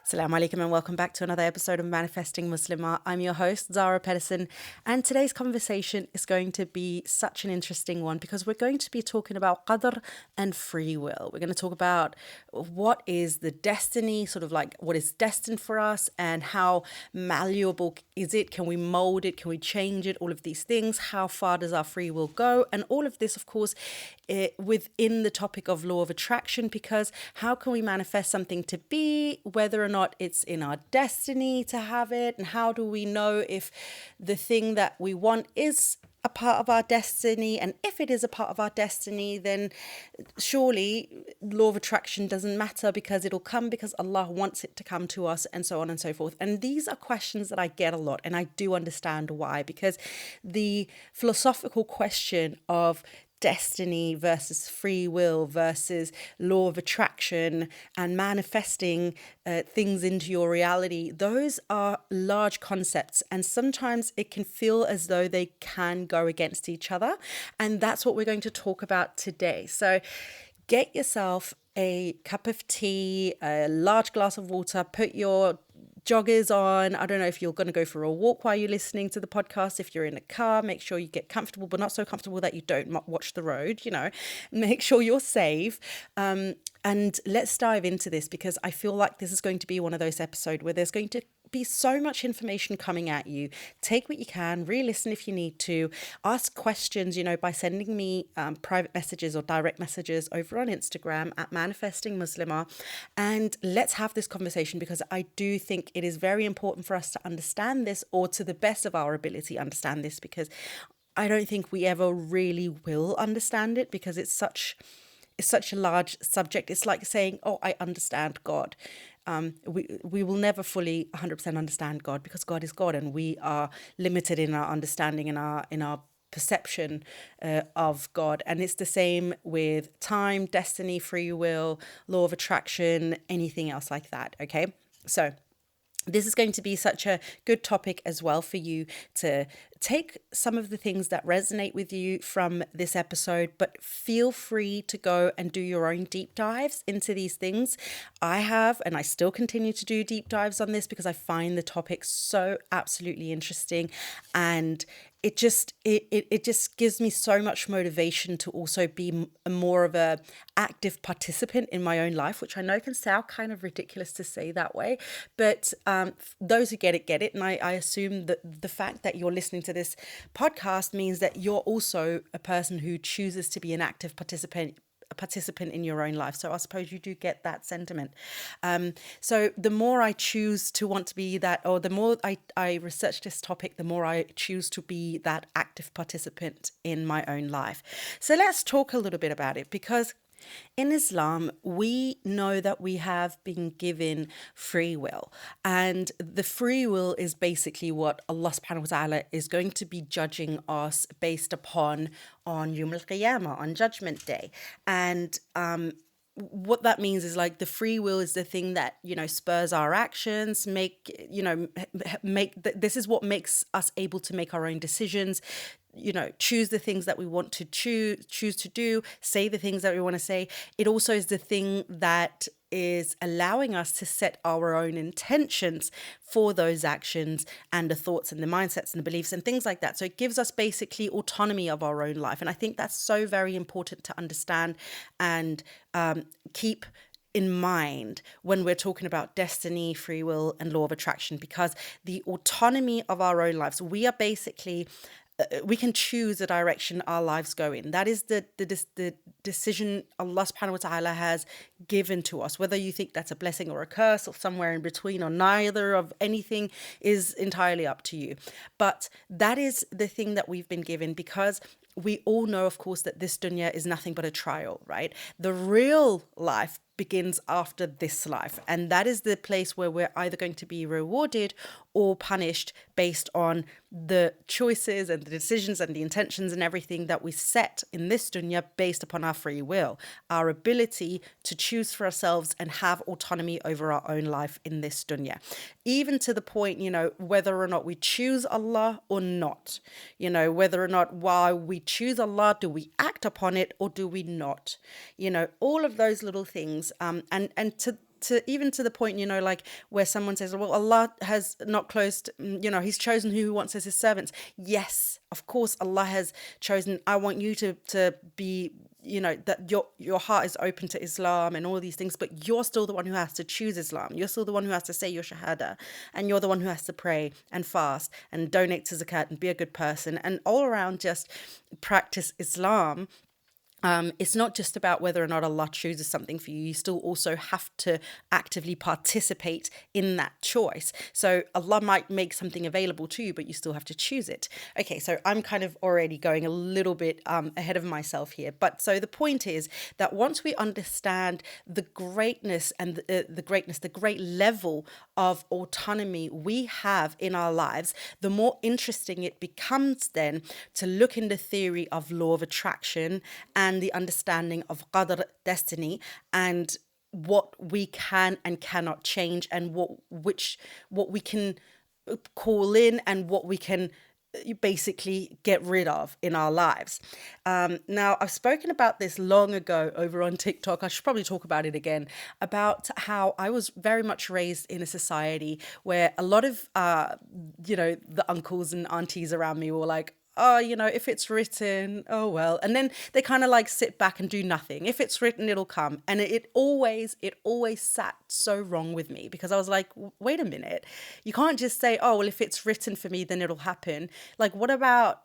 Assalamu alaikum and welcome back to another episode of Manifesting Muslimah. I'm your host, Zara Pedersen, and today's conversation is going to be such an interesting one because we're going to be talking about qadr and free will. We're going to talk about what is the destiny, sort of like what is destined for us and how malleable is it? Can we mold it? Can we change it? All of these things. How far does our free will go? And all of this, of course, within the topic of law of attraction, because how can we manifest something to be, whether or not it's in our destiny to have it, and how do we know if the thing that we want is a part of our destiny, and if it is a part of our destiny, then surely law of attraction doesn't matter because it'll come because Allah wants it to come to us, and so on and so forth. And these are questions that I get a lot, and I do understand why, because the philosophical question of destiny versus free will versus law of attraction and manifesting things into your reality, those are large concepts, and sometimes it can feel as though they can go against each other, and that's what we're going to talk about today. So get yourself a cup of tea, a large glass of water, put your joggers on. I don't know if you're going to go for a walk while you're listening to the podcast. If you're in a car, make sure you get comfortable, but not so comfortable that you don't watch the road, make sure you're safe. And let's dive into this, because I feel like this is going to be one of those episodes where there's going to be so much information coming at you. Take what you can, re-listen if you need to, ask questions, by sending me private messages or direct messages over on Instagram at Manifesting Muslimah, and let's have this conversation, because I do think it is very important for us to understand this, or to the best of our ability understand this, because I don't think we ever really will understand it, because it's such a large subject. It's like saying, oh, I understand God. We will never fully 100% understand God, because God is God, and we are limited in our understanding and in our perception of God. And it's the same with time, destiny, free will, law of attraction, anything else like that. Okay, so this is going to be such a good topic as well for you to take some of the things that resonate with you from this episode, but feel free to go and do your own deep dives into these things. I have, and I still continue to do deep dives on this, because I find the topic so absolutely interesting, and it just gives me so much motivation to also be more of a active participant in my own life, which I know can sound kind of ridiculous to say that way, but those who get it, and I assume that the fact that you're listening to this podcast means that you're also a person who chooses to be an active participant in your own life. So I suppose you do get that sentiment. So the more I choose to want to be that, or the more I research this topic, the more I choose to be that active participant in my own life. So let's talk a little bit about it, because in Islam, we know that we have been given free will, and the free will is basically what Allah subhanahu wa ta'ala is going to be judging us based upon on Yawm al-Qiyamah, on Judgment Day. And what that means is, like, the free will is the thing that spurs our actions, this is what makes us able to make our own decisions, choose the things that we want to choose to do, say the things that we want to say. It also is the thing that is allowing us to set our own intentions for those actions and the thoughts and the mindsets and the beliefs and things like that. So it gives us basically autonomy of our own life. And I think that's so very important to understand and keep in mind when we're talking about destiny, free will, and law of attraction, because the autonomy of our own lives, we are basically we can choose the direction our lives go in. That is the decision Allah subhanahu wa ta'ala has given to us. Whether you think that's a blessing or a curse or somewhere in between or neither of anything is entirely up to you. But that is the thing that we've been given, because we all know, of course, that this dunya is nothing but a trial, right? The real life begins after this life, and that is the place where we're either going to be rewarded or punished based on the choices and the decisions and the intentions and everything that we set in this dunya based upon our free will, our ability to choose for ourselves and have autonomy over our own life in this dunya. Even to the point, whether or not we choose Allah or not, whether or not while we choose Allah, do we act upon it or do we not? All of those little things. And to even to the point, like where someone says, well, Allah has not closed, he's chosen who he wants as his servants. Yes, of course, Allah has chosen. I want you to be, that your heart is open to Islam and all these things, but you're still the one who has to choose Islam. You're still the one who has to say your shahada, and you're the one who has to pray and fast and donate to zakat and be a good person and all around just practice Islam. It's not just about whether or not Allah chooses something for you. You still also have to actively participate in that choice. So Allah might make something available to you, but you still have to choose it. Okay, so I'm kind of already going a little bit ahead of myself here. But so the point is that once we understand the greatness and the great level of autonomy we have in our lives, the more interesting it becomes then to look in the theory of law of attraction and the understanding of qadr, destiny, and what we can and cannot change, and what we can call in and what we can basically get rid of in our lives. Now, I've spoken about this long ago over on TikTok. I should probably talk about it again, about how I was very much raised in a society where a lot of, the uncles and aunties around me were like, oh, if it's written, oh, well. And then they kind of like sit back and do nothing. If it's written, it'll come. And it always sat so wrong with me, because I was like, wait a minute. You can't just say, oh, well, if it's written for me, then it'll happen. Like, what about,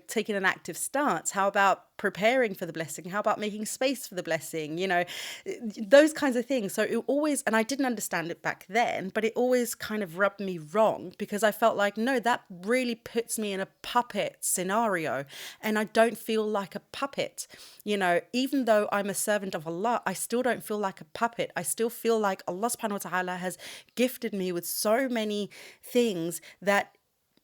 taking an active stance? How about preparing for the blessing? How about making space for the blessing? Those kinds of things. So it always, and I didn't understand it back then, but it always kind of rubbed me wrong, because I felt like, no, that really puts me in a puppet scenario, and I don't feel like a puppet. Even though I'm a servant of Allah, I still don't feel like a puppet. I still feel like Allah subhanahu wa ta'ala has gifted me with so many things that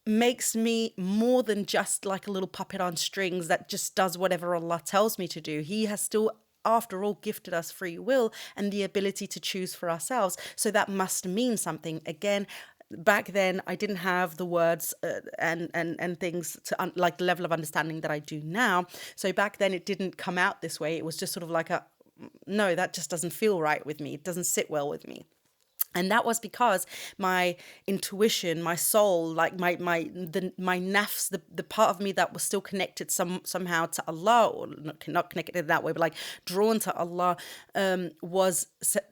makes me more than just like a little puppet on strings that just does whatever Allah tells me to do. He has still, after all, gifted us free will and the ability to choose for ourselves. So that must mean something. Again, back then I didn't have the words and things to like the level of understanding that I do now. So back then it didn't come out this way. It was just sort of like no, that just doesn't feel right with me. It doesn't sit well with me. And that was because my intuition, my soul, like my nafs, the part of me that was still connected somehow to Allah, or not connected in that way, but like drawn to Allah, was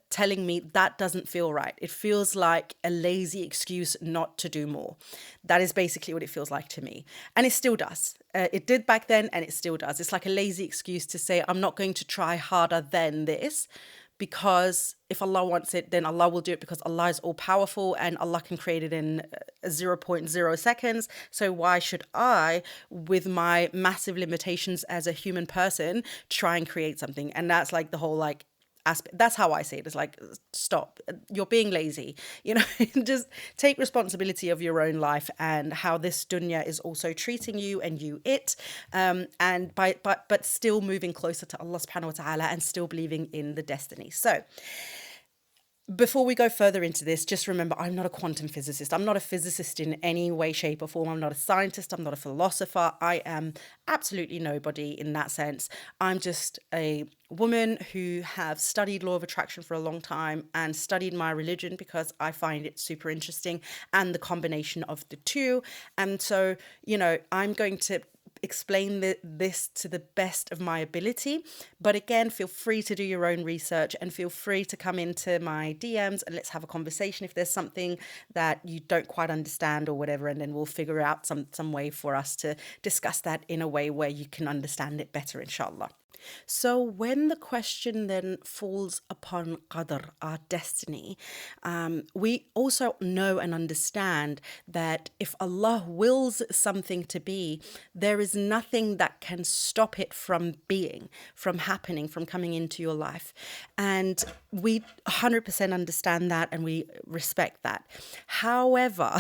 telling me that doesn't feel right. It feels like a lazy excuse not to do more. That is basically what it feels like to me. And it still does. It did back then, and it still does. It's like a lazy excuse to say, I'm not going to try harder than this, because if Allah wants it, then Allah will do it, because Allah is all powerful and Allah can create it in 0.0 seconds. So why should I, with my massive limitations as a human person, try and create something? And that's like the whole like aspect. That's how I see it. It's like, stop, you're being lazy, just take responsibility of your own life and how this dunya is also treating you and you it, and but still moving closer to Allah subhanahu wa ta'ala and still believing in the destiny. So before we go further into this, just remember, I'm not a quantum physicist. I'm not a physicist in any way, shape, or form. I'm not a scientist. I'm not a philosopher. I am absolutely nobody in that sense. I'm just a woman who have studied law of attraction for a long time and studied my religion because I find it super interesting, and the combination of the two. And so, I'm going to explain this to the best of my ability. But again, feel free to do your own research and feel free to come into my DMs and let's have a conversation if there's something that you don't quite understand or whatever, and then we'll figure out some way for us to discuss that in a way where you can understand it better, inshallah. So when the question then falls upon qadr, our destiny, we also know and understand that if Allah wills something to be, there is nothing that can stop it from being, from happening, from coming into your life. And we 100% understand that and we respect that. However,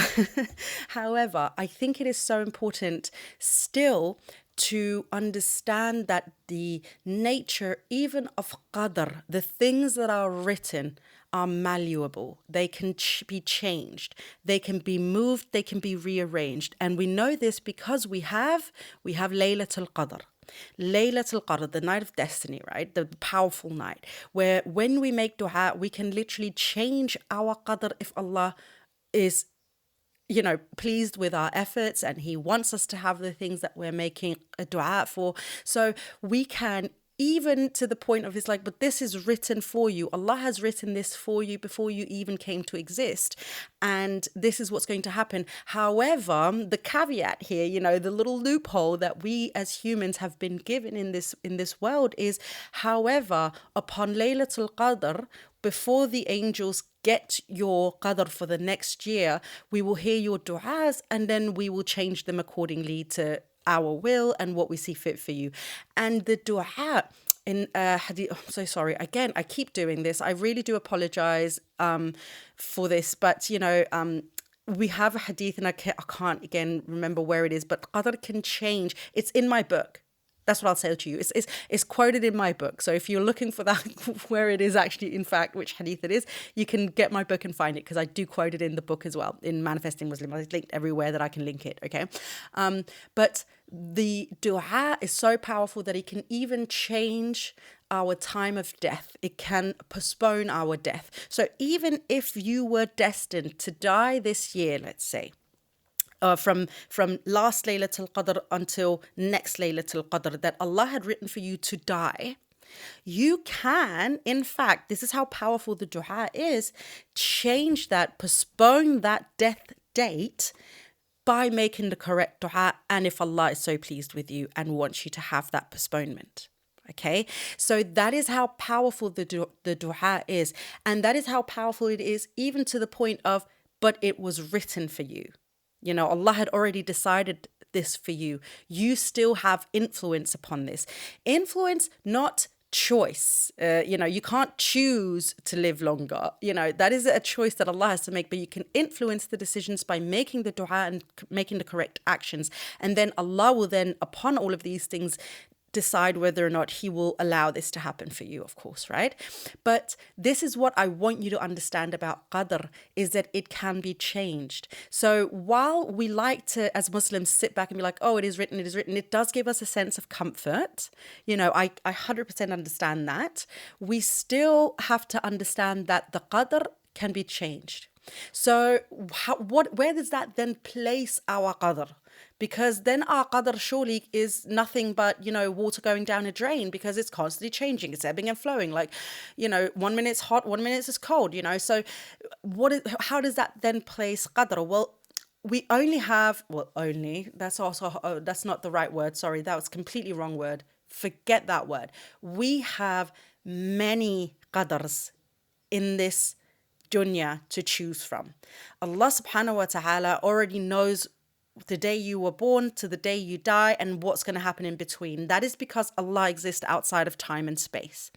I think it is so important still to understand that the nature even of qadr, the things that are written, are malleable. They can be changed. They can be moved. They can be rearranged. And we know this because we have Laylatul Qadr. Laylatul Qadr, the night of destiny, right? The powerful night, where when we make dua, we can literally change our qadr if Allah is, pleased with our efforts and He wants us to have the things that we're making a dua for. So we can, even to the point of, it's like, but this is written for you. Allah has written this for you before you even came to exist. And this is what's going to happen. However, the caveat here, the little loophole that we as humans have been given in this world is, however, upon Laylatul Qadr, before the angels get your qadr for the next year, we will hear your du'as and then we will change them accordingly to our will and what we see fit for you. And the dua in hadith, I'm so sorry. Again, I keep doing this. I really do apologize for this, but we have a hadith and I can't again remember where it is, but qadr can change. It's in my book. That's what I'll say to you. It's quoted in my book. So if you're looking for that, where it is actually, in fact, which hadith it is, you can get my book and find it, because I do quote it in the book as well, in Manifesting Muslim. It's linked everywhere that I can link it, okay? But the dua is so powerful that it can even change our time of death. It can postpone our death. So even if you were destined to die this year, let's say, from last Laylatul Qadr until next Laylatul Qadr, that Allah had written for you to die, you can, in fact, this is how powerful the dua is, change that, postpone that death date by making the correct dua, and if Allah is so pleased with you and wants you to have that postponement. Okay, so that is how powerful the dua is, and that is how powerful it is, even to the point of, but it was written for you. Allah had already decided this for you. You still have influence upon this. Influence, not choice. You can't choose to live longer. That is a choice that Allah has to make, but you can influence the decisions by making the dua and making the correct actions. And then Allah will then, upon all of these things, decide whether or not He will allow this to happen for you, of course, right? But this is what I want you to understand about qadr, is that it can be changed. So while we like to, as Muslims, sit back and be like, oh, it is written, it does give us a sense of comfort. I 100% understand that. We still have to understand that the qadr can be changed. So where does that then place our qadr? Because then our qadr surely is nothing but, water going down a drain, because it's constantly changing. It's ebbing and flowing. 1 minute it's hot, 1 minute it's cold, So how does that then place qadr? Well, we only have, that's not the right word. Sorry, that was completely wrong word. Forget that word. We have many qadrs in this dunya to choose from. Allah subhanahu wa ta'ala already knows the day you were born to the day you die and what's going to happen in between. That is because Allah exists outside of time and space.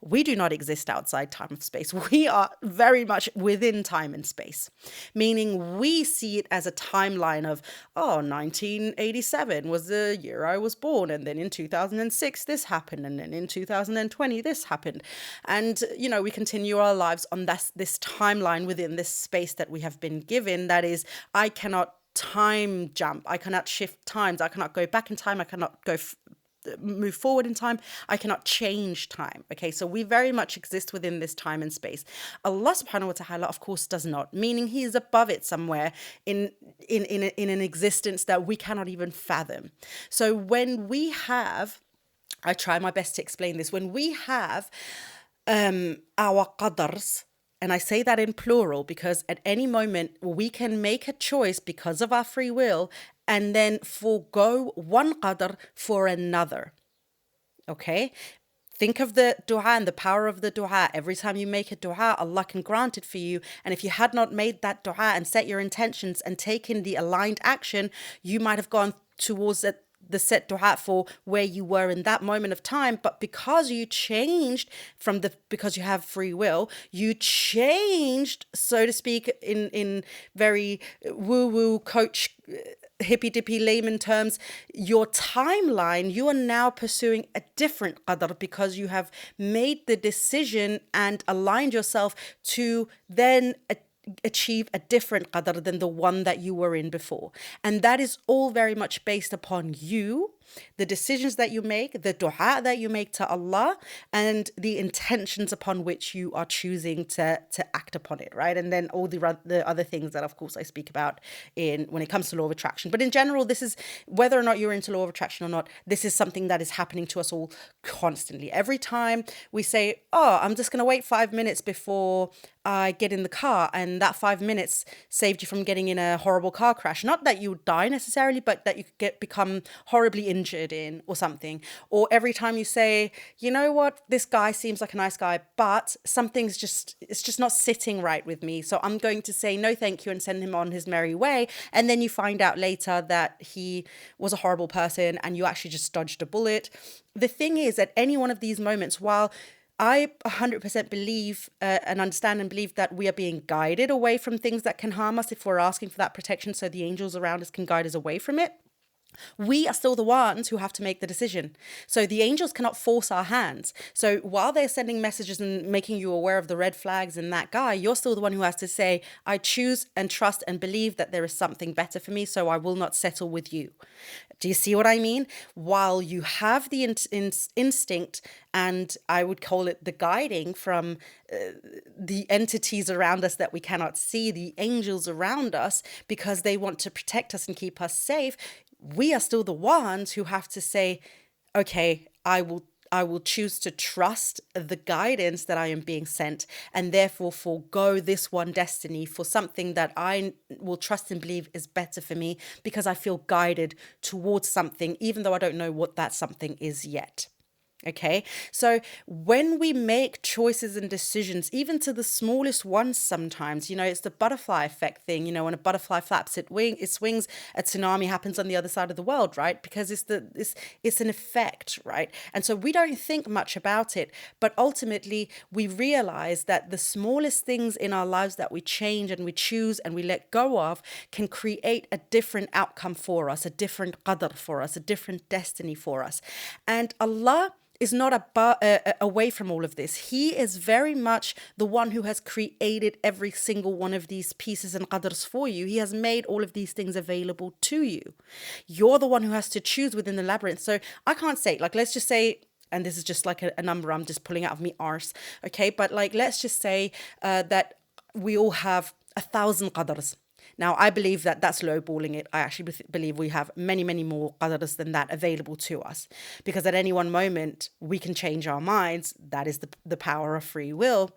We do not exist outside time and space. We are very much within time and space, meaning we see it as a timeline of, 1987 was the year I was born, and then in 2006 this happened, and then in 2020 this happened. And, we continue our lives on this timeline within this space that we have been given. That is, I cannot time jump. I cannot shift times. I cannot go back in time. I cannot move forward in time. I cannot change time. Okay, so we very much exist within this time and space. Allah subhanahu wa ta'ala, of course, does not, meaning He is above it somewhere in an existence that we cannot even fathom. So when we have, I try my best to explain this, when we have our qadrs, and I say that in plural because at any moment we can make a choice because of our free will and then forego one qadr for another. Okay? Think of the dua and the power of the dua. Every time you make a dua, Allah can grant it for you. And if you had not made that dua and set your intentions and taken the aligned action, you might have gone towards the set dua for where you were in that moment of time. But because you changed because you have free will, you changed, so to speak, in very woo-woo coach hippy-dippy layman terms, your timeline, you are now pursuing a different qadr because you have made the decision and aligned yourself to then achieve a different qadr than the one that you were in before. And that is all very much based upon you the decisions that you make, the dua that you make to Allah, and the intentions upon which you are choosing to act upon it, right? And then all the other things that, of course, I speak about in when it comes to law of attraction. But in general, this is whether or not you're into law of attraction or not, this is something that is happening to us all constantly. Every time we say, oh, I'm just going to wait 5 minutes before I get in the car, and that 5 minutes saved you from getting in a horrible car crash. Not that you would die necessarily, but that you could become horribly injured in or something. Or every time you say, you know what, this guy seems like a nice guy, but it's just not sitting right with me. So I'm going to say no thank you and send him on his merry way. And then you find out later that he was a horrible person and you actually just dodged a bullet. The thing is, at any one of these moments, while I 100% believe and understand and believe that we are being guided away from things that can harm us if we're asking for that protection so the angels around us can guide us away from it. We are still the ones who have to make the decision. So the angels cannot force our hands. So while they're sending messages and making you aware of the red flags in that guy, you're still the one who has to say, I choose and trust and believe that there is something better for me, so I will not settle with you. Do you see what I mean? While you have the instinct, and I would call it the guiding from the entities around us that we cannot see, the angels around us, because they want to protect us and keep us safe, we are still the ones who have to say, okay, I will choose to trust the guidance that I am being sent, and therefore forego this one destiny for something that I will trust and believe is better for me because I feel guided towards something, even though I don't know what that something is yet. Okay, so when we make choices and decisions, even to the smallest ones, sometimes, it's the butterfly effect thing. When a butterfly flaps it swings, a tsunami happens on the other side of the world, right? Because it's an effect, right? And so we don't think much about it, but ultimately we realize that the smallest things in our lives that we change and we choose and we let go of can create a different outcome for us, a different qadr for us, a different destiny for us. And Allah is not away from all of this. He is very much the one who has created every single one of these pieces and qadrs for you. He has made all of these things available to you. You're the one who has to choose within the labyrinth. So I can't say, let's just say, and this is just like a number I'm just pulling out of me arse, okay? But let's just say that we all have 1,000 qadrs. Now, I believe that that's lowballing it. I actually believe we have many, many more qadrs than that available to us, because at any one moment we can change our minds. That is the power of free will.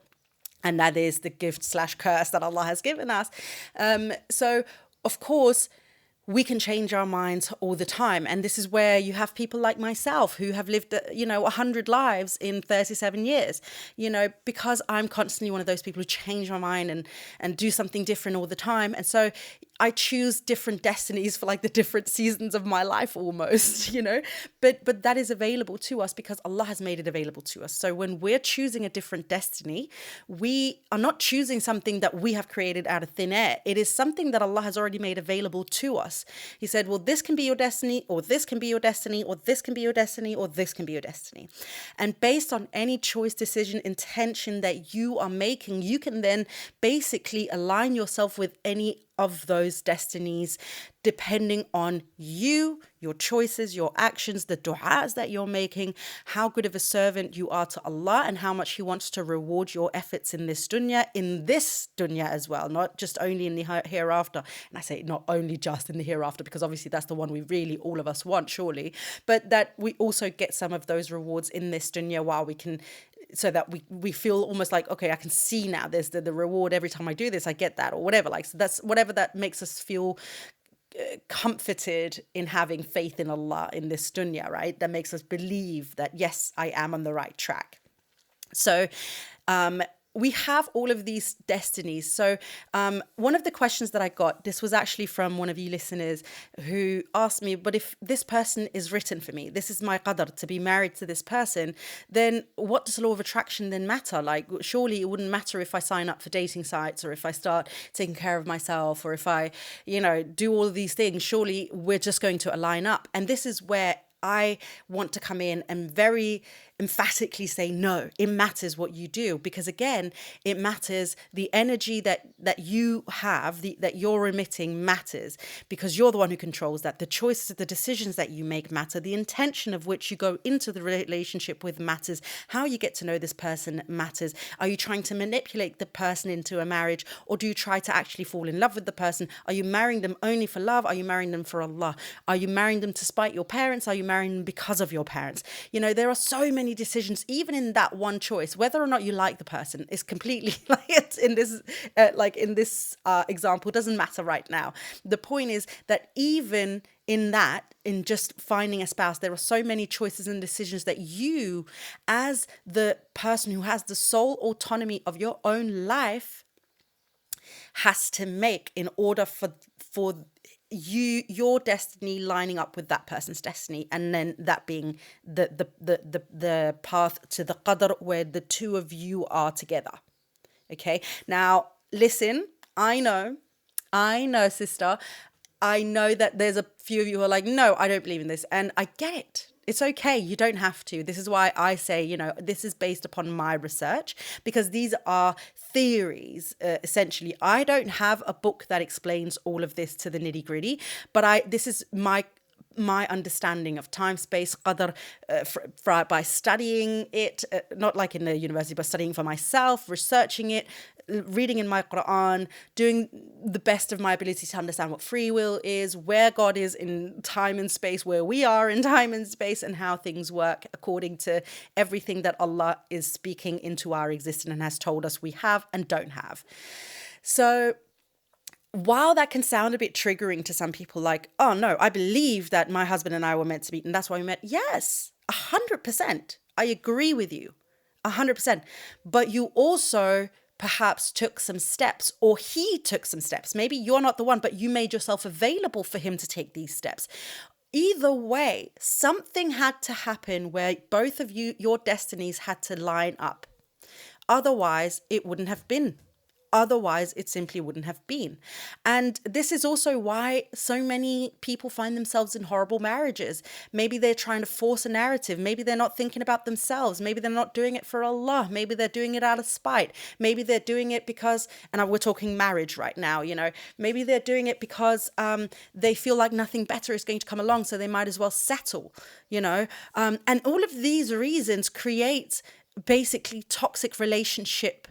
And that is the gift/curse that Allah has given us. So, of course, we can change our minds all the time. And this is where you have people like myself who have lived, 100 lives in 37 years, because I'm constantly one of those people who change my mind and do something different all the time. And so I choose different destinies for the different seasons of my life almost, but that is available to us because Allah has made it available to us. So when we're choosing a different destiny, we are not choosing something that we have created out of thin air. It is something that Allah has already made available to us. He said, well, this can be your destiny, or this can be your destiny, or this can be your destiny, or this can be your destiny. And based on any choice, decision, intention that you are making, you can then basically align yourself with any of those destinies, depending on you, your choices, your actions, the du'as that you're making, how good of a servant you are to Allah, and how much He wants to reward your efforts in this dunya as well, not just only in the hereafter. And I say not only just in the hereafter, because obviously that's the one we really, all of us want, surely, but that we also get some of those rewards in this dunya while we can, so that we feel almost like, okay, I can see now there's the reward every time I do this, I get that, or whatever. So that's whatever that makes us feel comforted in having faith in Allah in this dunya, right? That makes us believe that, yes, I am on the right track. So, we have all of these destinies. So one of the questions that I got, this was actually from one of you listeners who asked me, but if this person is written for me, this is my qadr to be married to this person, then what does law of attraction then matter? Surely it wouldn't matter if I sign up for dating sites, or if I start taking care of myself, or if I, do all of these things. Surely we're just going to align up. And this is where I want to come in and very emphatically say no. It matters what you do, because again, it matters. The energy that you have, that you're emitting matters, because you're the one who controls that. The choices, the decisions that you make matter. The intention of which you go into the relationship with matters. How you get to know this person matters. Are you trying to manipulate the person into a marriage, or do you try to actually fall in love with the person? Are you marrying them only for love? Are you marrying them for Allah? Are you marrying them to spite your parents? Are you marrying them because of your parents? You know, there are so many decisions, even in that one choice. Whether or not you like the person is completely like it's in this example, doesn't matter right now. The point is that even in that, in just finding a spouse, there are so many choices and decisions that you, as the person who has the sole autonomy of your own life, has to make in order for your destiny lining up with that person's destiny, and then that being the path to the qadr, where the two of you are together. Okay, now listen, I know, sister, I know that there's a few of you who are like, no, I don't believe in this, and I get it. It's okay. You don't have to. This is why I say, you know, this is based upon my research, because these are theories, essentially. I don't have a book that explains all of this to the nitty gritty, but this is my understanding of time, space, qadr, by studying it, not like in the university, but studying for myself, researching it, reading in my Quran, doing the best of my ability to understand what free will is, where God is in time and space, where we are in time and space, and how things work according to everything that Allah is speaking into our existence and has told us we have and don't have. So while that can sound a bit triggering to some people, like, oh no, I believe that my husband and I were meant to meet and that's why we met. Yes, 100%. I agree with you, 100%. But you also perhaps took some steps, or he took some steps. Maybe you're not the one, but you made yourself available for him to take these steps. Either way, something had to happen where both of you, your destinies had to line up. Otherwise, it wouldn't have been. Otherwise, it simply wouldn't have been. And this is also why so many people find themselves in horrible marriages. Maybe they're trying to force a narrative. Maybe they're not thinking about themselves. Maybe they're not doing it for Allah. Maybe they're doing it out of spite. Maybe they're doing it because, and we're talking marriage right now, you know, maybe they're doing it because they feel like nothing better is going to come along, so they might as well settle, you know. And all of these reasons create basically toxic relationship,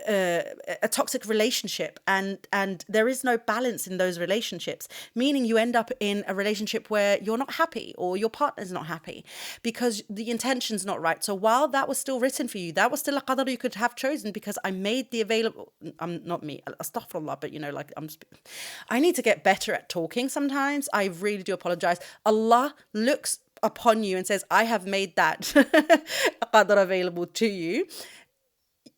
a toxic relationship, and there is no balance in those relationships, meaning you end up in a relationship where you're not happy or your partner's not happy because the intention's not right. So while that was still written for you, that was still a qadr you could have chosen, because I made the available, not me, astaghfirullah, but you know, like I need to get better at talking sometimes. I really do apologize. Allah looks upon you and says, I have made that qadr available to you.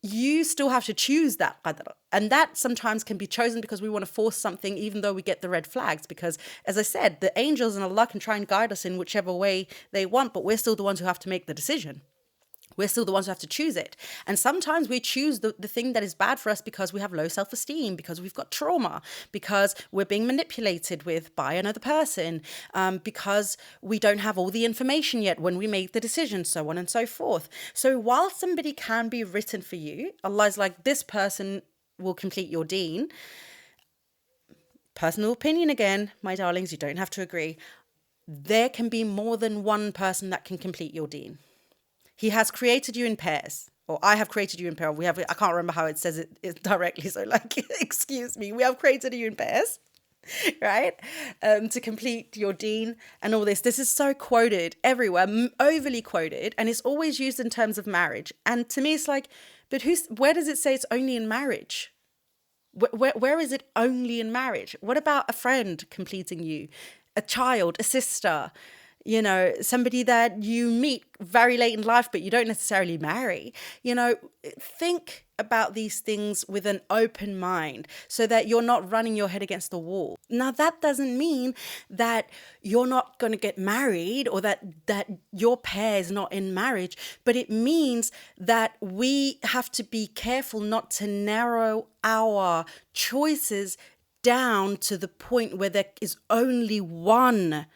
You still have to choose that qadr. And that sometimes can be chosen because we want to force something, even though we get the red flags. Because, as I said, the angels and Allah can try and guide us in whichever way they want, but we're still the ones who have to make the decision. We're still the ones who have to choose it. And sometimes we choose the thing that is bad for us because we have low self-esteem, because we've got trauma, because we're being manipulated by another person, because we don't have all the information yet when we make the decision, so on and so forth. So while somebody can be written for you, Allah is like, this person will complete your deen. Personal opinion again, my darlings, you don't have to agree. There can be more than one person that can complete your deen. He has created you in pairs, or I have created you in pairs. I can't remember how it says it directly. So like, excuse me, we have created you in pairs, right? To complete your deen and all this. This is so quoted everywhere, overly quoted. And it's always used in terms of marriage. And to me, it's like, but where does it say it's only in marriage? Where is it only in marriage? What about a friend completing you? A child, a sister, you know, somebody that you meet very late in life, but you don't necessarily marry. You know, think about these things with an open mind so that you're not running your head against the wall. Now, that doesn't mean that you're not going to get married or that your pair is not in marriage, but it means that we have to be careful not to narrow our choices down to the point where there is only one.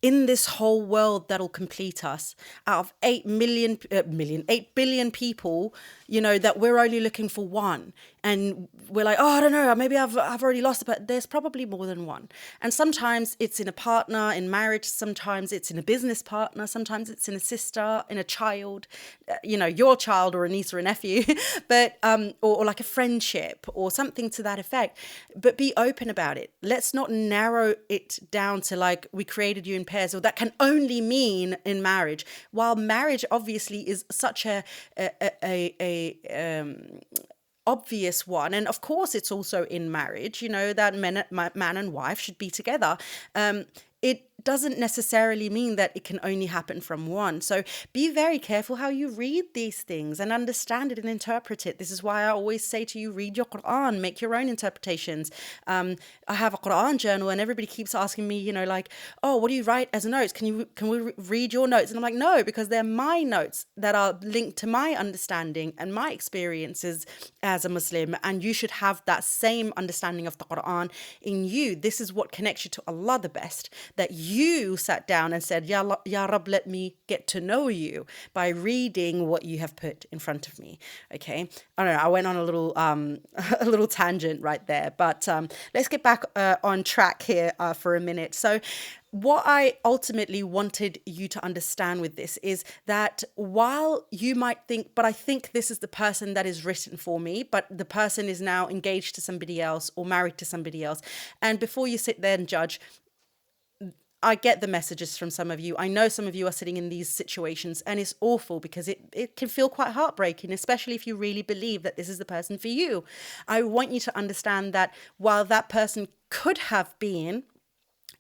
in this whole world that'll complete us, out of 8 billion people, that we're only looking for one. And we're like, oh, I don't know, maybe I've already lost it, but there's probably more than one. And sometimes it's in a partner, in marriage, sometimes it's in a business partner, sometimes it's in a sister, in a child, your child or a niece or a nephew, but or like a friendship or something to that effect. But be open about it. Let's not narrow it down to like, we created you in pairs, or that can only mean in marriage. While marriage obviously is such a obvious one, and of course it's also in marriage, that man and wife should be together. It doesn't necessarily mean that it can only happen from one. So be very careful how you read these things and understand it and interpret it. This is why I always say to you, read your Quran, make your own interpretations. I have a Quran journal, and everybody keeps asking me, like, oh, what do you write as notes? Can we read your notes? And I'm like, no, because they're my notes that are linked to my understanding and my experiences as a Muslim. And you should have that same understanding of the Quran in you. This is what connects you to Allah the best, that you sat down and said, Ya Rab, let me get to know you by reading what you have put in front of me. Okay. I don't know. I went on a little a little tangent right there, but let's get back on track here for a minute. So what I ultimately wanted you to understand with this is that while you might think, but I think this is the person that is written for me, but the person is now engaged to somebody else or married to somebody else. And before you sit there and judge, I get the messages from some of you. I know some of you are sitting in these situations, and it's awful because it can feel quite heartbreaking, especially if you really believe that this is the person for you. I want you to understand that while that person could have been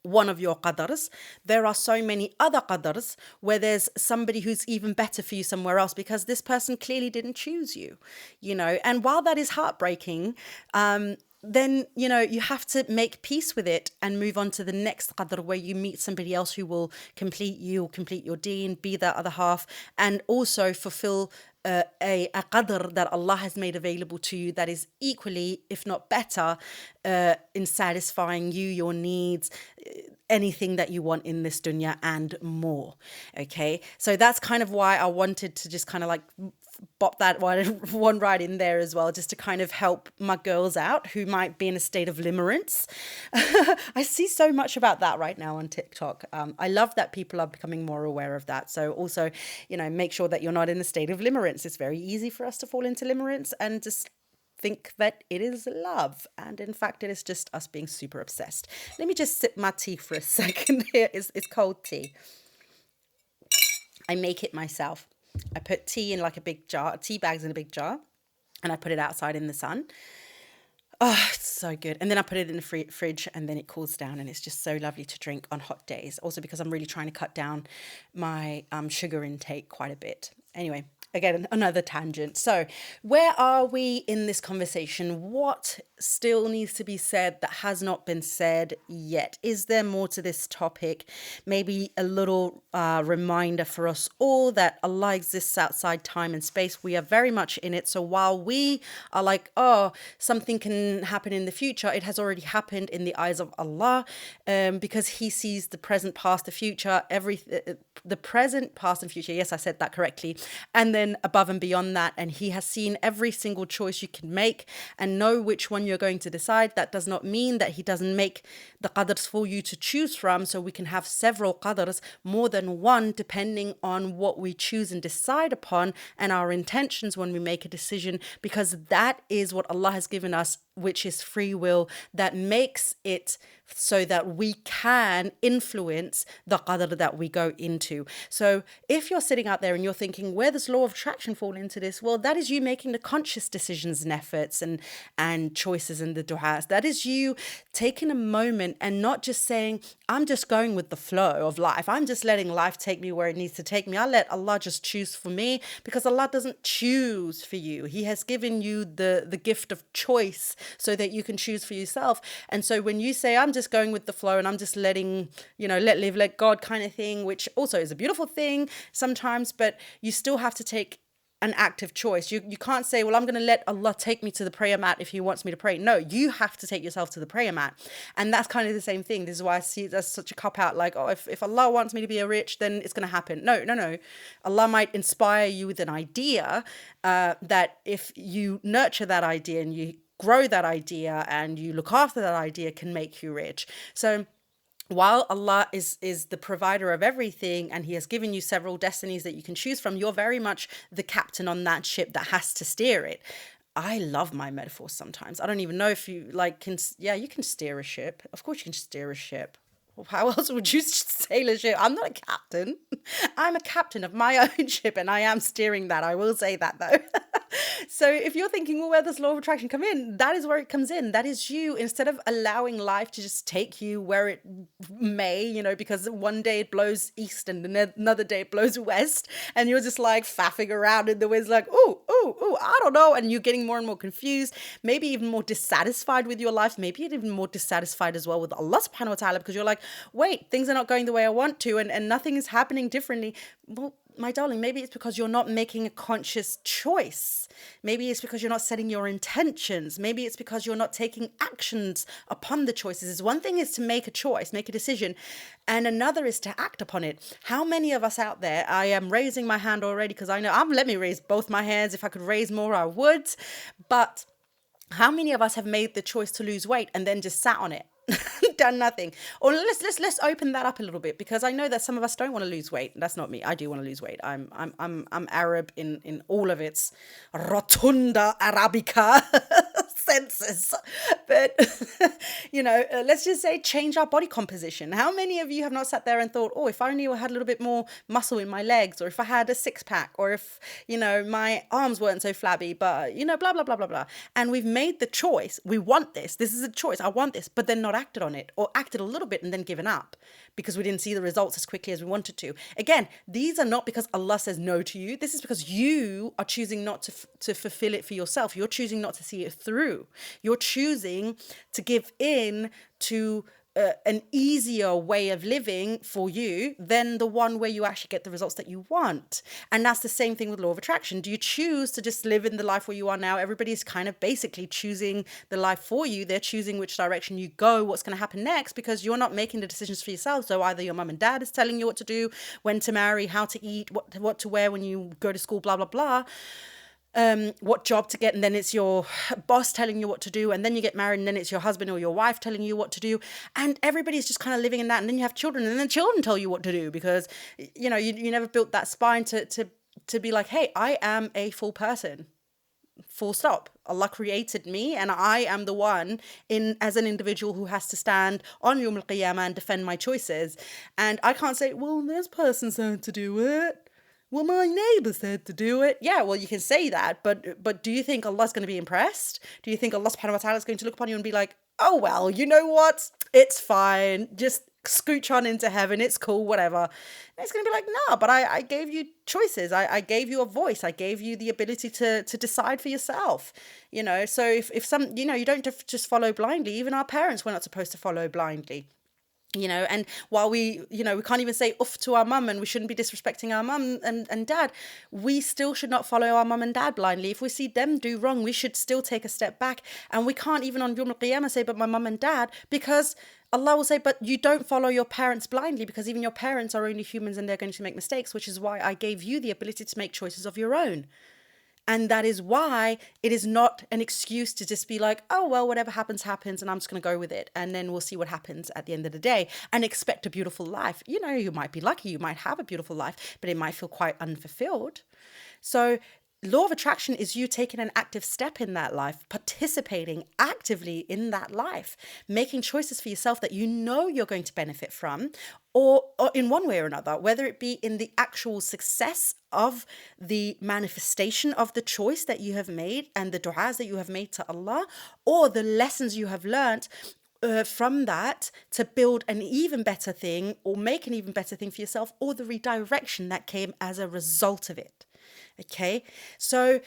one of your qadars, there are so many other qadars where there's somebody who's even better for you somewhere else, because this person clearly didn't choose you, and while that is heartbreaking, then, you have to make peace with it and move on to the next qadr, where you meet somebody else who will complete you, or complete your deen, be that other half, and also fulfill a qadr that Allah has made available to you that is equally, if not better, in satisfying you, your needs, anything that you want in this dunya and more. Okay, so that's kind of why I wanted to just kind of like bop that one right in there as well, just to kind of help my girls out who might be in a state of limerence. I see so much about that right now on TikTok. I love that people are becoming more aware of that. So also, make sure that you're not in a state of limerence. It's very easy for us to fall into limerence and just think that it is love, and in fact it is just us being super obsessed. Let me just sip my tea for a second here. It's cold tea. I make it myself. I put tea in like a big jar, tea bags in a big jar, and I put it outside in the sun. Oh, it's so good. And then I put it in the fridge, and then it cools down, and it's just so lovely to drink on hot days. Also because I'm really trying to cut down my sugar intake quite a bit. Anyway, again, another tangent. So where are we in this conversation? What still needs to be said that has not been said yet? Is there more to this topic? Maybe a little reminder for us all that Allah exists outside time and space. We are very much in it. So while we are like, oh, something can happen in the future, it has already happened in the eyes of Allah, because He sees the present, past, the future, the present, past, and future. Yes, I said that correctly. And then above and beyond that, and He has seen every single choice you can make and know which one you're going to decide. That does not mean that He doesn't make the qadrs for you to choose from, so we can have several qadrs, more than one, depending on what we choose and decide upon and our intentions when we make a decision, because that is what Allah has given us, which is free will, that makes it so that we can influence the qadr that we go into. So if you're sitting out there and you're thinking, where does law of attraction fall into this? Well, that is you making the conscious decisions and efforts and choices in the du'as. That is you taking a moment and not just saying, I'm just going with the flow of life. I'm just letting life take me where it needs to take me. I'll let Allah just choose for me, because Allah doesn't choose for you. He has given you the gift of choice so that you can choose for yourself. And so when you say, I'm just going with the flow and I'm just letting, let live, let God kind of thing, which also is a beautiful thing sometimes, but you still have to take an active choice. You can't say, well, I'm going to let Allah take me to the prayer mat if he wants me to pray. No, you have to take yourself to the prayer mat. And that's kind of the same thing. This is why I see it as such a cop out, like, oh, if Allah wants me to be a rich, then it's going to happen. No. Allah might inspire you with an idea that if you nurture that idea and you grow that idea and you look after that idea, can make you rich. So while Allah is the provider of everything and he has given you several destinies that you can choose from, you're very much the captain on that ship that has to steer it. I love my metaphors sometimes. I don't even know if you you can steer a ship. Of course you can steer a ship. How else would you sail a ship? I'm not a captain. I'm a captain of my own ship and I am steering that. I will say that though. So if you're thinking, well, where does law of attraction come in? That is where it comes in. That is you, instead of allowing life to just take you where it may, because one day it blows east and another day it blows west. And you're just like faffing around in the winds like, ooh, I don't know. And you're getting more and more confused, maybe even more dissatisfied with your life. Maybe even more dissatisfied as well with Allah subhanahu wa ta'ala, because you're like, wait, things are not going the way I want to and nothing is happening differently. Well, my darling, maybe it's because you're not making a conscious choice. Maybe it's because you're not setting your intentions. Maybe it's because you're not taking actions upon the choices. One thing is to make a choice, make a decision, and another is to act upon it. How many of us out there, I am raising my hand already because I know, let me raise both my hands. If I could raise more, I would. But how many of us have made the choice to lose weight and then just sat on it? Done nothing? Or let's open that up a little bit, because I know that some of us don't want to lose weight. That's not me. I do want to lose weight. I'm Arab in all of its rotunda arabica senses. But let's just say change our body composition. How many of you have not sat there and thought, oh, if I only had a little bit more muscle in my legs, or if I had a six pack, or if my arms weren't so flabby, but blah blah blah blah blah. And we've made the choice. We want this. This is a choice. I want this, but then not acted on it, or acted a little bit and then given up because we didn't see the results as quickly as we wanted to. Again, these are not because Allah says no to you. This is because you are choosing not to fulfill it for yourself. You're choosing not to see it through. You're choosing to give in to an easier way of living for you than the one where you actually get the results that you want. And that's the same thing with law of attraction. Do you choose to just live in the life where you are now? Everybody's kind of basically choosing the life for you. They're choosing which direction you go, what's going to happen next, because you're not making the decisions for yourself. So either your mum and dad is telling you what to do, when to marry, how to eat, what to wear when you go to school, blah, blah, blah. What job to get, and then it's your boss telling you what to do, and then you get married, and then it's your husband or your wife telling you what to do, and everybody's just kind of living in that. And then you have children, and then children tell you what to do, because you never built that spine to be like, hey, I am a full person, full stop. Allah created me, and I am the one as an individual who has to stand on Yawm al-Qiyamah and defend my choices. And I can't say, well, this person said to do it. Well, my neighbor said to do it. Yeah, well, you can say that, but do you think Allah's going to be impressed? Do you think Allah subhanahu wa ta'ala is going to look upon you and be like, oh, well, you know what? It's fine. Just scooch on into heaven. It's cool, whatever. And it's going to be like, no, but I gave you choices. I gave you a voice. I gave you the ability to decide for yourself. So if some, you don't just follow blindly. Even our parents were not supposed to follow blindly. And while we can't even say oof to our mum, and we shouldn't be disrespecting our mum and dad, we still should not follow our mum and dad blindly. If we see them do wrong, we should still take a step back. And we can't even on Yawm al-Qiyamah say, but my mum and dad, because Allah will say, but you don't follow your parents blindly, because even your parents are only humans and they're going to make mistakes, which is why I gave you the ability to make choices of your own. And that is why it is not an excuse to just be like, oh, well, whatever happens, happens, and I'm just going to go with it. And then we'll see what happens at the end of the day and expect a beautiful life. You might be lucky, you might have a beautiful life, but it might feel quite unfulfilled. So law of attraction is you taking an active step in that life, participating actively in that life, making choices for yourself that you're going to benefit from, or in one way or another, whether it be in the actual success of the manifestation of the choice that you have made and the du'as that you have made to Allah, or the lessons you have learned from that to build an even better thing or make an even better thing for yourself, or the redirection that came as a result of it. Okay, so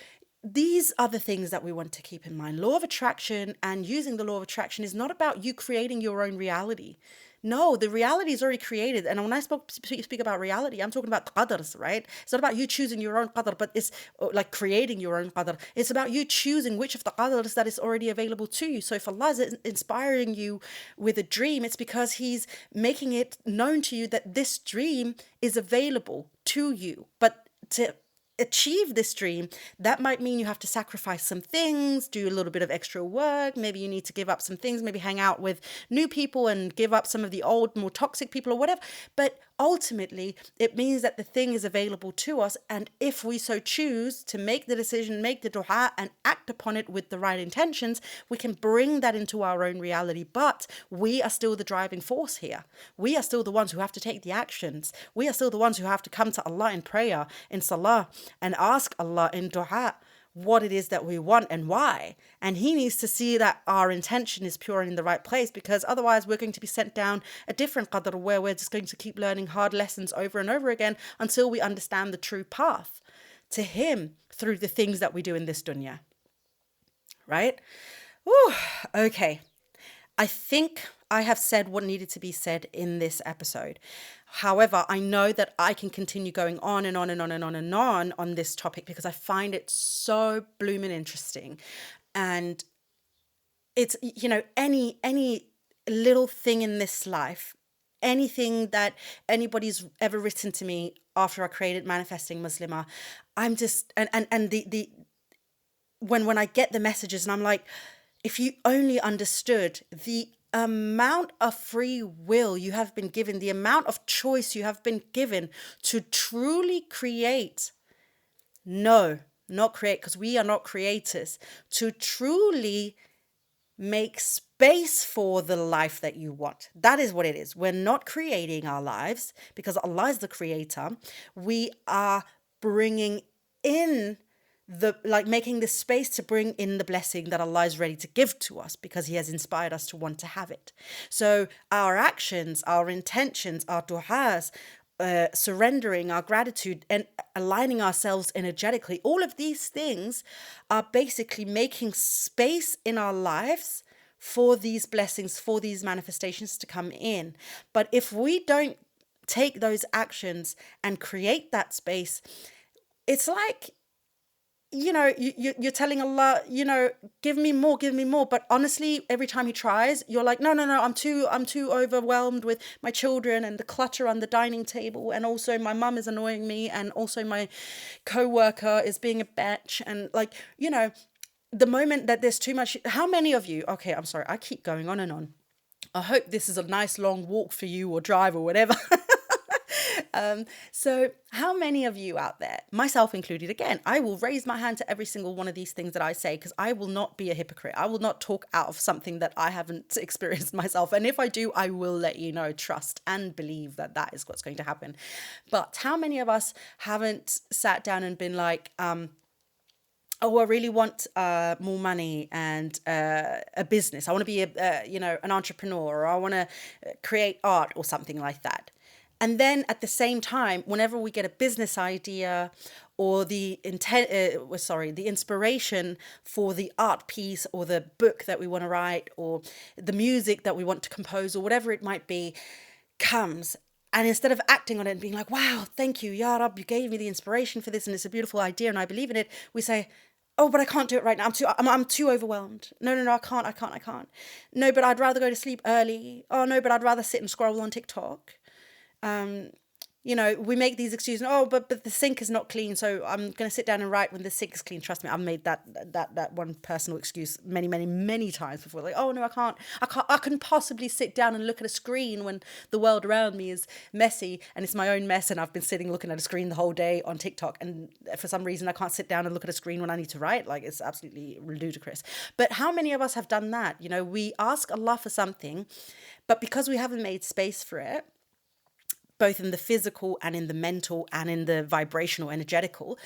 these are the things that we want to keep in mind. Law of attraction and using the law of attraction is not about you creating your own reality. No, the reality is already created. And when I speak about reality, I'm talking about qadrs, right? It's not about you choosing your own qadr, but it's like creating your own qadr. It's about you choosing which of the qadrs that is already available to you. So if Allah is inspiring you with a dream, it's because He's making it known to you that this dream is available to you. But to achieve this dream, that might mean you have to sacrifice some things, do a little bit of extra work. Maybe you need to give up some things, maybe hang out with new people and give up some of the old, more toxic people or whatever. But ultimately, it means that the thing is available to us. And if we so choose to make the decision, make the dua and act upon it with the right intentions, we can bring that into our own reality. But we are still the driving force here. We are still the ones who have to take the actions. We are still the ones who have to come to Allah in prayer, in salah, and ask Allah in dua what it is that we want and why. And He needs to see that our intention is pure and in the right place, because otherwise we're going to be sent down a different qadr where we're just going to keep learning hard lessons over and over again until we understand the true path to Him through the things that we do in this dunya. Right? Ooh, okay. I think I have said what needed to be said in this episode. However, I know that I can continue going on and on and on and on and on this topic because I find it so blooming interesting. And it's, any little thing in this life, anything that anybody's ever written to me after I created Manifesting Muslimah, I'm just, and the when I get the messages and I'm like, if you only understood the amount of free will you have been given, the amount of choice you have been given to truly create. No, not create, because we are not creators. To truly make space for the life that you want. That is what it is. We're not creating our lives because Allah is the creator. We are bringing in making the space to bring in the blessing that Allah is ready to give to us because He has inspired us to want to have it. So our actions, our intentions, our du'as, surrendering, our gratitude, and aligning ourselves energetically, all of these things are basically making space in our lives for these blessings, for these manifestations to come in. But if we don't take those actions and create that space, it's like, you're telling Allah, give me more. But honestly, every time He tries, you're like, no, I'm too overwhelmed with my children and the clutter on the dining table. And also my mum is annoying me. And also my co-worker is being a bitch. And the moment that there's too much, how many of you, okay, I'm sorry, I keep going on and on. I hope this is a nice long walk for you or drive or whatever. So how many of you out there, myself included, again, I will raise my hand to every single one of these things that I say, because I will not be a hypocrite. I will not talk out of something that I haven't experienced myself. And if I do, I will let you know, trust and believe that that is what's going to happen. But how many of us haven't sat down and been like, oh, I really want more money and a business. I want to be an entrepreneur, or I want to create art or something like that. And then at the same time, whenever we get a business idea or the inspiration for the art piece or the book that we want to write or the music that we want to compose or whatever it might be comes. And instead of acting on it and being like, wow, thank you, Ya Rab, you gave me the inspiration for this and it's a beautiful idea and I believe in it, we say, oh, but I can't do it right now. I'm too overwhelmed. No, I can't. No, but I'd rather go to sleep early. Oh, no, but I'd rather sit and scroll on TikTok. We make these excuses. Oh, but the sink is not clean, so I'm going to sit down and write when the sink is clean. Trust me, I've made that one personal excuse many times before. Like, oh no, I couldn't possibly sit down and look at a screen when the world around me is messy and it's my own mess, and I've been sitting looking at a screen the whole day on TikTok, and for some reason I can't sit down and look at a screen when I need to write. Like, it's absolutely ludicrous. But how many of us have done that? We ask Allah for something, but because we haven't made space for it, both in the physical and in the mental and in the vibrational, energetical,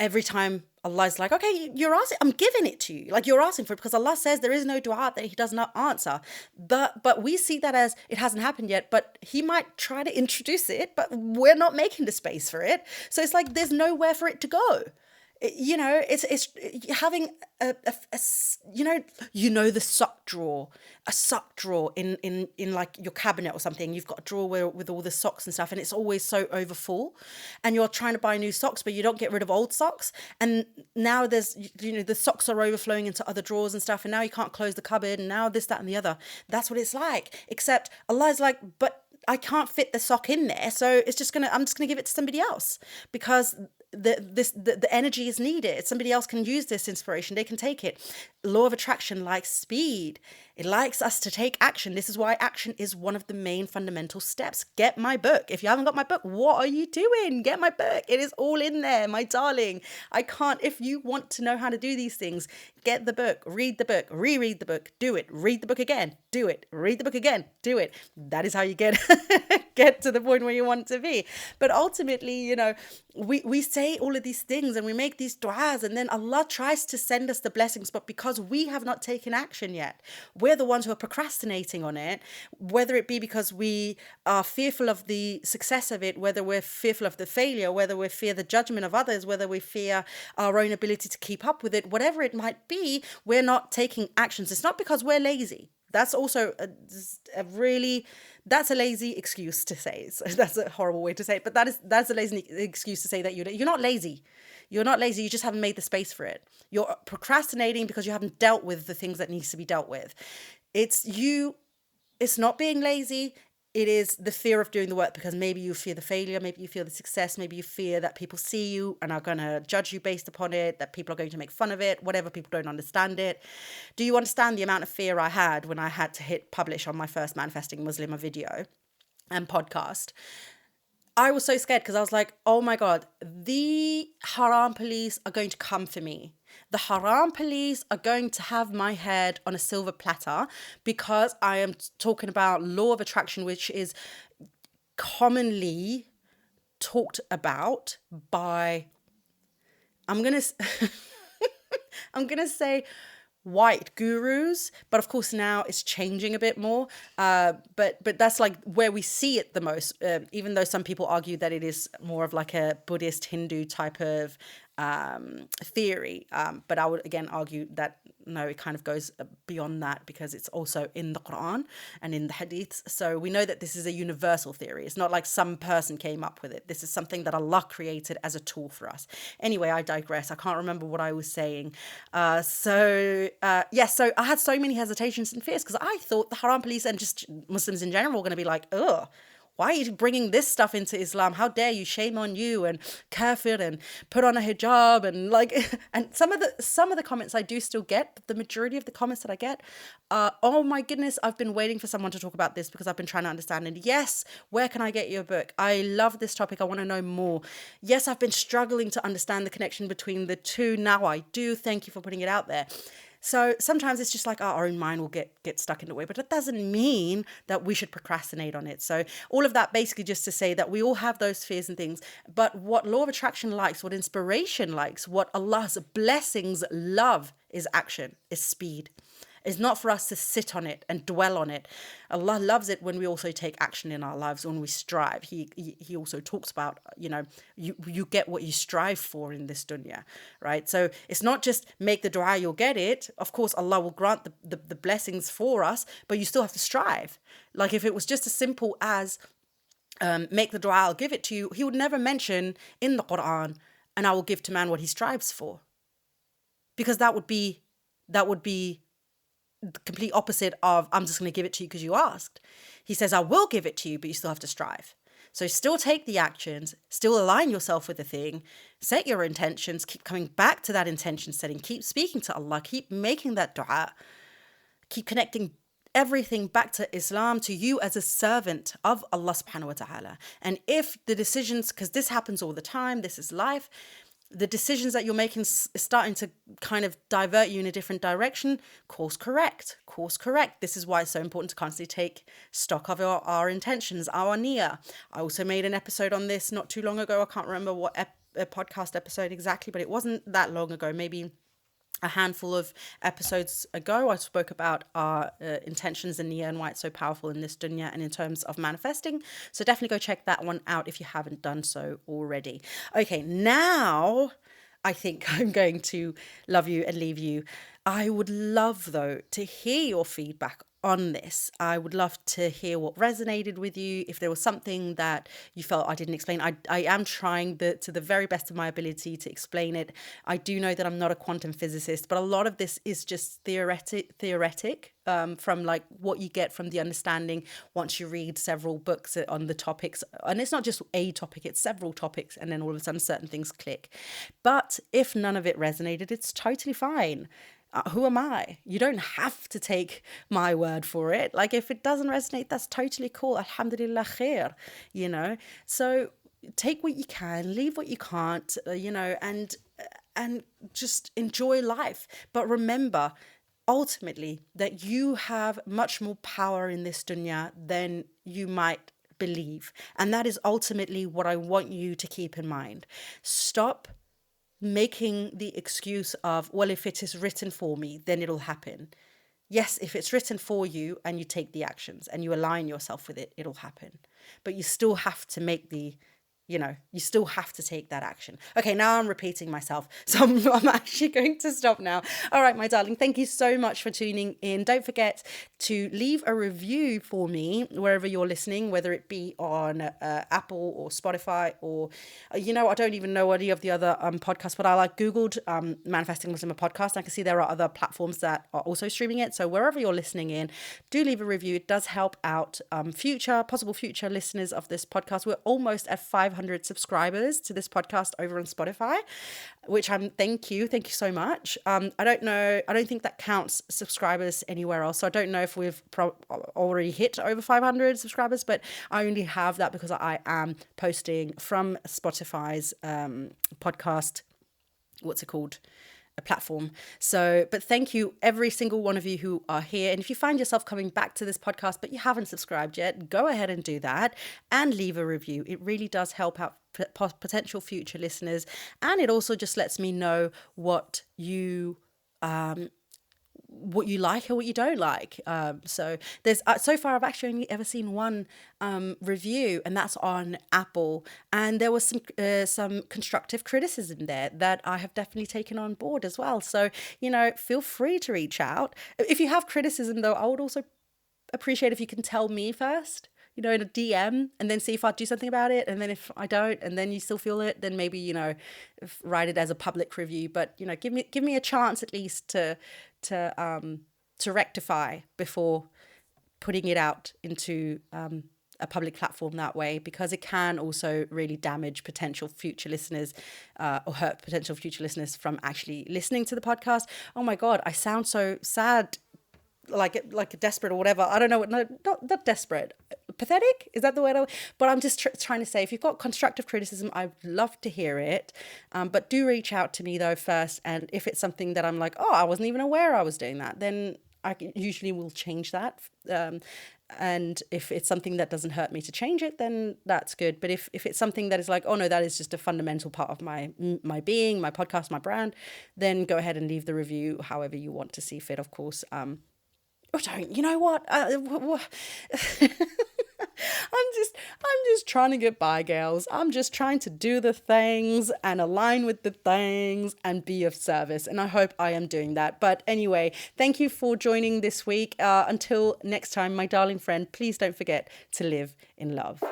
every time Allah is like, okay, you're asking, I'm giving it to you. Like, you're asking for it, because Allah says there is no dua that He does not answer. But we see that as it hasn't happened yet, but He might try to introduce it, but we're not making the space for it. So it's like there's nowhere for it to go. It's having the sock drawer in like your cabinet or something. You've got a drawer with all the socks and stuff, and it's always so overfull, and you're trying to buy new socks, but you don't get rid of old socks, and now there's the socks are overflowing into other drawers and stuff, and now you can't close the cupboard, and now this, that, and the other. That's what it's like. Except Allah's like, but I can't fit the sock in there, so I'm just gonna give it to somebody else, because the energy is needed. Somebody else can use this inspiration. They can take it. Law of attraction likes speed. It likes us to take action. This is why action is one of the main fundamental steps. Get my book. If you haven't got my book, what are you doing? Get my book. It is all in there, my darling. If you want to know how to do these things, get the book, read the book, reread the book, do it, read the book again, do it, read the book again, do it. That is how you get to the point where you want to be. But ultimately, we say all of these things and we make these du'as, and then Allah tries to send us the blessings, but because we have not taken action yet, we're the ones who are procrastinating on it, whether it be because we are fearful of the success of it, whether we're fearful of the failure, whether we fear the judgment of others, whether we fear our own ability to keep up with it, whatever it might be, we're not taking actions. It's not because we're lazy. That's also that's a lazy excuse to say. So that's a horrible way to say it, but that's a lazy excuse to say that you're not lazy. You're not lazy. You just haven't made the space for it. You're procrastinating because you haven't dealt with the things that needs to be dealt with. It's not being lazy. It is the fear of doing the work, because maybe you fear the failure, maybe you fear the success, maybe you fear that people see you and are going to judge you based upon it, that people are going to make fun of it, whatever, people don't understand it. Do you understand the amount of fear I had when I had to hit publish on my first Manifesting Muslimah video and podcast? I was so scared because I was like, oh my God, the haram police are going to come for me. The haram police are going to have my head on a silver platter because I am talking about law of attraction, which is commonly talked about by, I'm going to say white gurus, but of course now it's changing a bit more, but that's like where we see it the most, even though some people argue that it is more of like a Buddhist Hindu type of theory, but I would again argue that no, it kind of goes beyond that, because it's also in the Quran and in the Hadiths. So we know that this is a universal theory. It's not like some person came up with it. This is something that Allah created as a tool for us. Anyway, I digress. I can't remember what I was saying. So I had so many hesitations and fears because I thought the haram police and just Muslims in general were going to be like, ugh, why are you bringing this stuff into Islam? How dare you? Shame on you, and kafir, and put on a hijab, and like, and some of the comments I do still get, but the majority of the comments that I get are, oh my goodness, I've been waiting for someone to talk about this because I've been trying to understand. And yes, where can I get your book? I love this topic. I want to know more. Yes, I've been struggling to understand the connection between the two. Now I do. Thank you for putting it out there. So sometimes it's just like our own mind will get stuck in the way, but that doesn't mean that we should procrastinate on it. So all of that basically just to say that we all have those fears and things, but what law of attraction likes, what inspiration likes, what Allah's blessings love is action, is speed. It's not for us to sit on it and dwell on it. Allah loves it when we also take action in our lives, when we strive. He also talks about, you get what you strive for in this dunya, right? So it's not just make the dua, you'll get it. Of course, Allah will grant the blessings for us, but you still have to strive. Like if it was just as simple as make the dua, I'll give it to you, He would never mention in the Quran, and I will give to man what he strives for. Because that would be the complete opposite of I'm just going to give it to you because you asked. He says, I will give it to you, but you still have to strive. So still take the actions, still align yourself with the thing, set your intentions, keep coming back to that intention setting, keep speaking to Allah, keep making that dua, keep connecting everything back to Islam, to you as a servant of Allah subhanahu wa ta'ala. And if the decisions, because this happens all the time, this is life, the decisions that you're making is starting to kind of divert you in a different direction, course correct. This is why it's so important to constantly take stock of our intentions, our niyyah. I also made an episode on this not too long ago. I can't remember what podcast episode exactly, but it wasn't that long ago, maybe a handful of episodes ago. I spoke about our intentions and niyyah and why it's so powerful in this dunya and in terms of manifesting. So definitely go check that one out if you haven't done so already. Okay, now I think I'm going to love you and leave you. I would love, though, to hear your feedback on this. I would love to hear what resonated with you. If there was something that you felt I didn't explain, I am trying to the very best of my ability to explain it. I do know that I'm not a quantum physicist, but a lot of this is just theoretic from like what you get from the understanding once you read several books on the topics. And it's not just a topic, it's several topics. And then all of a sudden certain things click. But if none of it resonated, it's totally fine. Who am I? You don't have to take my word for it. Like if it doesn't resonate, that's totally cool. Alhamdulillah khair, you know. So take what you can, leave what you can't, you know, and just enjoy life. But remember, ultimately, that you have much more power in this dunya than you might believe. And that is ultimately what I want you to keep in mind. Stop making the excuse of, well, if it is written for me, then it'll happen. Yes, if it's written for you and you take the actions and you align yourself with it, it'll happen. But you still have to make you still have to take that action. Okay, now I'm repeating myself. So I'm actually going to stop now. All right, my darling, thank you so much for tuning in. Don't forget to leave a review for me wherever you're listening, whether it be on Apple or Spotify or, I don't even know any of the other podcasts, but I Googled Manifesting Muslimah podcast. I can see there are other platforms that are also streaming it. So wherever you're listening in, do leave a review. It does help out possible future listeners of this podcast. We're almost at 500 subscribers to this podcast over on Spotify, which thank you so much. I don't think that counts subscribers anywhere else, so I don't know if we've already hit over 500 subscribers, but I only have that because I am posting from Spotify's podcast, what's it called, a platform. So, but thank you every single one of you who are here. And if you find yourself coming back to this podcast, but you haven't subscribed yet, go ahead and do that and leave a review. It really does help out potential future listeners. And it also just lets me know what you like or what you don't like. So there's so far I've actually only ever seen one review, and that's on Apple, and there was some constructive criticism there that I have definitely taken on board as well. So feel free to reach out. If you have criticism though, I would also appreciate if you can tell me first, in a DM, and then see if I do something about it. And then if I don't, and then you still feel it, then maybe, write it as a public review. But, give me a chance at least to rectify before putting it out into a public platform that way, because it can also really damage potential future listeners or hurt potential future listeners from actually listening to the podcast. Oh my God, I sound so sad, like desperate or whatever. I don't know. No, not desperate. Pathetic? Is that the word? But I'm just trying to say, if you've got constructive criticism, I'd love to hear it. But do reach out to me though first. And if it's something that I'm like, oh, I wasn't even aware I was doing that, then I usually will change that. And if it's something that doesn't hurt me to change it, then that's good. But if it's something that is like, oh no, that is just a fundamental part of my being, my podcast, my brand, then go ahead and leave the review however you want to see fit, of course. Or don't. You know what? I'm just trying to get by, girls. I'm just trying to do the things and align with the things and be of service. And I hope I am doing that. But anyway, thank you for joining this week. Until next time, my darling friend, please don't forget to live in love.